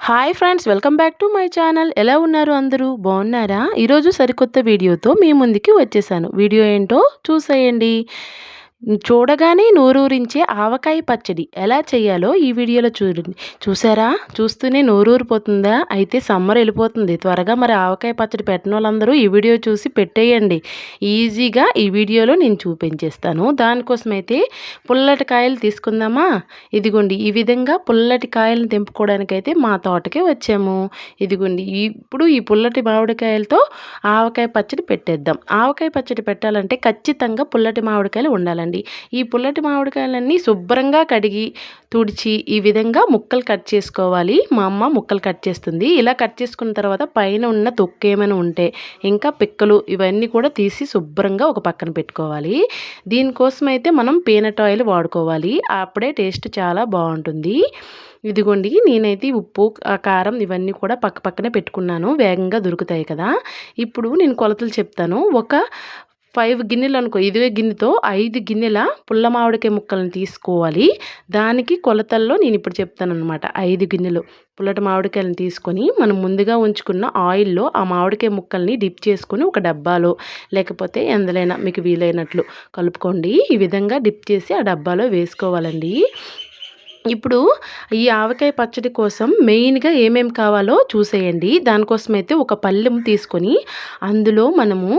Hi friends, welcome back to my channel. ఎలా ఉన్నారు అందరూ? బాగున్నారా? ఈరోజు సరికొత్త వీడియోతో మీ ముందుకి వచ్చేసాను. వీడియో ఏంటో చూసేయండి. చూడగానే నోరూరించే ఆవకాయ పచ్చడి ఎలా చేయాలో ఈ వీడియోలో చూడండి. చూసారా? చూస్తూనే నోరూరిపోతుందా? అయితే సమ్మర్ వెళ్ళిపోతుంది. త్వరగా మరి ఆవకాయ పచ్చడి పెట్టిన వాళ్ళందరూ ఈ వీడియో చూసి పెట్టేయండి. ఈజీగా ఈ వీడియోలో నేను చూపించేస్తాను. దానికోసమైతే పుల్లటి కాయలు తీసుకుందామా? ఇదిగోండి, ఈ విధంగా పుల్లటి కాయలను తెంపుకోవడానికైతే మా తోటకే వచ్చాము. ఇదిగోండి, ఇప్పుడు ఈ పుల్లటి మామిడికాయలతో ఆవకాయ పచ్చడి పెట్టేద్దాం. ఆవకాయ పచ్చడి పెట్టాలంటే ఖచ్చితంగా పుల్లటి మామిడికాయలు ఉండాలండి. ఈ పుల్లటి మామిడికాయలన్నీ శుభ్రంగా కడిగి తుడిచి ఈ విధంగా ముక్కలు కట్ చేసుకోవాలి. మా అమ్మ ముక్కలు కట్ చేస్తుంది. ఇలా కట్ చేసుకున్న తర్వాత పైన ఉన్న తొక్కు ఏమైనా ఉంటే ఇంకా పిక్కలు ఇవన్నీ కూడా తీసి శుభ్రంగా ఒక పక్కన పెట్టుకోవాలి. దీనికోసం అయితే మనం పీనట్ ఆయిల్ వాడుకోవాలి. అప్పుడే టేస్ట్ చాలా బాగుంటుంది. ఇదిగోండి, నేనైతే ఉప్పు కారం ఇవన్నీ కూడా పక్క పక్కనే పెట్టుకున్నాను. వేగంగా దొరుకుతాయి కదా. ఇప్పుడు నేను కొలతలు చెప్తాను. ఒక 5 గిన్నెలు అనుకో, ఇదే గిన్నెతో 5 గిన్నెల పుల్ల మామిడికాయ ముక్కలను తీసుకోవాలి. దానికి కొలతల్లో నేను ఇప్పుడు చెప్తాను అనమాట. 5 గిన్నెలు పుల్లటి మామిడికాయలను తీసుకొని మనం ముందుగా ఉంచుకున్న ఆయిల్లో ఆ మామిడికాయ ముక్కల్ని డిప్ చేసుకొని ఒక డబ్బాలో లేకపోతే ఎందులైనా మీకు వీలైనట్లు కలుపుకోండి. ఈ విధంగా డిప్ చేసి ఆ డబ్బాలో వేసుకోవాలండి. ఇప్పుడు ఈ ఆవకాయ పచ్చడి కోసం మెయిన్గా ఏమేమి కావాలో చూసేయండి. దానికోసమైతే ఒక పళ్ళెం తీసుకొని అందులో మనము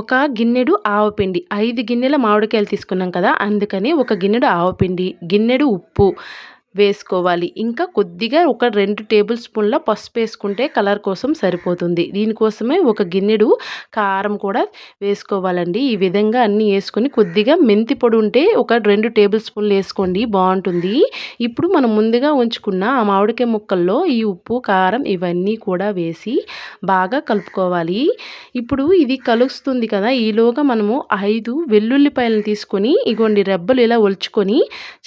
ఒక గిన్నెడు ఆవపిండి, 5 గిన్నెల మామిడికాయలు తీసుకున్నాం కదా, అందుకని ఒక గిన్నెడు ఆవపిండి, గిన్నెడు ఉప్పు వేసుకోవాలి. ఇంకా కొద్దిగా ఒక 2 టేబుల్ స్పూన్ల పసుపు వేసుకుంటే కలర్ కోసం సరిపోతుంది. దీనికోసమే ఒక గిన్నెడు కారం కూడా వేసుకోవాలండి. ఈ విధంగా అన్నీ వేసుకొని కొద్దిగా మెంతి పొడి ఉంటే ఒక 2 టేబుల్ స్పూన్లు వేసుకోండి, బాగుంటుంది. ఇప్పుడు మనం ముందుగా ఉంచుకున్న ఆ మామిడికాయ ముక్కల్లో ఈ ఉప్పు కారం ఇవన్నీ కూడా వేసి బాగా కలుపుకోవాలి. ఇప్పుడు ఇది కలుస్తుంది కదా, ఈలోగా మనము 5 వెల్లుల్లిపాయలను తీసుకొని ఇగోండి రెబ్బలు ఇలా ఒలుచుకొని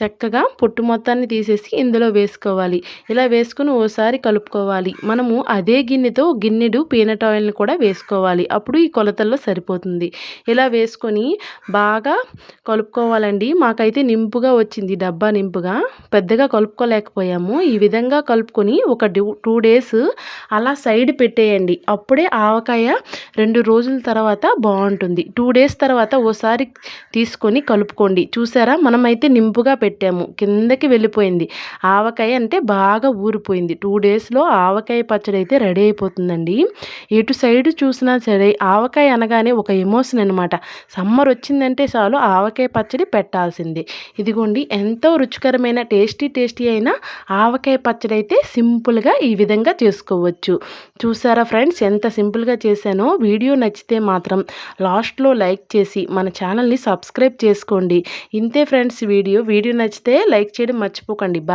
చక్కగా పొట్టు మొత్తాన్ని తీసేసి ఇందులో వేసుకోవాలి. ఇలా వేసుకుని ఓసారి కలుపుకోవాలి. మనము అదే గిన్నెతో గిన్నెడు పీనట్ ఆయిల్ని కూడా వేసుకోవాలి. అప్పుడు ఈ కొలతల్లో సరిపోతుంది. ఇలా వేసుకొని బాగా కలుపుకోవాలండి. మాకైతే నింపుగా వచ్చింది, డబ్బా నింపుగా. పెద్దగా కలుపుకోలేకపోయాము. ఈ విధంగా కలుపుకొని ఒక 2 డేస్ అలా సైడ్ పెట్టేయండి. అప్పుడే ఆవకాయ 2 రోజుల తర్వాత బాగుంటుంది. 2 డేస్ తర్వాత ఓసారి తీసుకొని కలుపుకోండి. చూసారా, మనమైతే నింపుగా పెట్టాము, కిందకి వెళ్ళిపోయింది. ఆవకాయ అంటే బాగా ఊరిపోయింది. 2 డేస్లో ఆవకాయ పచ్చడి అయితే రెడీ అయిపోతుందండి. ఎటు సైడ్ చూసినా సరే ఆవకాయ అనగానే ఒక ఎమోషన్ అనమాట. సమ్మర్ వచ్చిందంటే చాలు ఆవకాయ పచ్చడి పెట్టాల్సిందే. ఇదిగోండి, ఎంతో రుచికరమైన టేస్టీ అయిన ఆవకాయ పచ్చడి అయితే సింపుల్గా ఈ విధంగా చేసుకోవచ్చు. చూసారా ఫ్రెండ్స్, ఎంత సింపుల్గా చేశానో. వీడియో నచ్చితే మాత్రం లాస్ట్లో లైక్ చేసి మన ఛానల్ని సబ్స్క్రైబ్ చేసుకోండి. ఇంతే ఫ్రెండ్స్, వీడియో నచ్చితే లైక్ చేయడం మర్చిపోకండి. బాయ్.